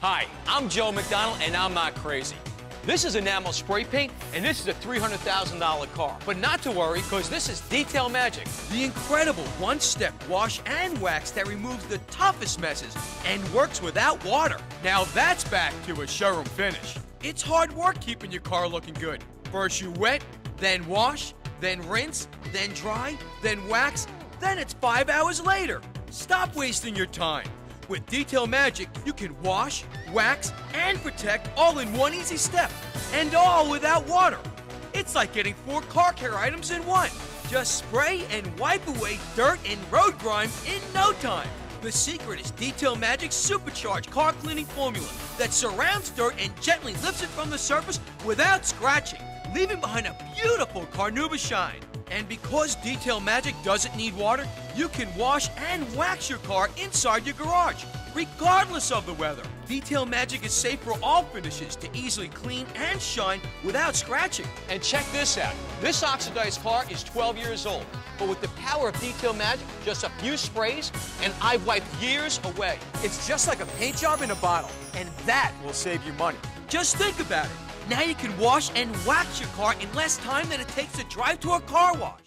Hi, I'm Joe McDonald, and I'm not crazy. This is enamel spray paint, and this is a $300,000 car. But not to worry, because this is Detail Magic, the incredible one-step wash and wax that removes the toughest messes and works without water. Now that's back to a showroom finish. It's hard work keeping your car looking good. First you wet, then wash, then rinse, then dry, then wax, then it's 5 hours later. Stop wasting your time. With Detail Magic, you can wash, wax, and protect all in one easy step, and all without water. It's like getting 4 car care items in one. Just spray and wipe away dirt and road grime in no time. The secret is Detail Magic's supercharged car cleaning formula that surrounds dirt and gently lifts it from the surface without scratching, leaving behind a beautiful Carnauba shine. And because Detail Magic doesn't need water, you can wash and wax your car inside your garage, regardless of the weather. Detail Magic is safe for all finishes to easily clean and shine without scratching. And check this out. This oxidized car is 12 years old, but with the power of Detail Magic, just a few sprays, and I've wiped years away. It's just like a paint job in a bottle, and that will save you money. Just think about it. Now you can wash and wax your car in less time than it takes to drive to a car wash.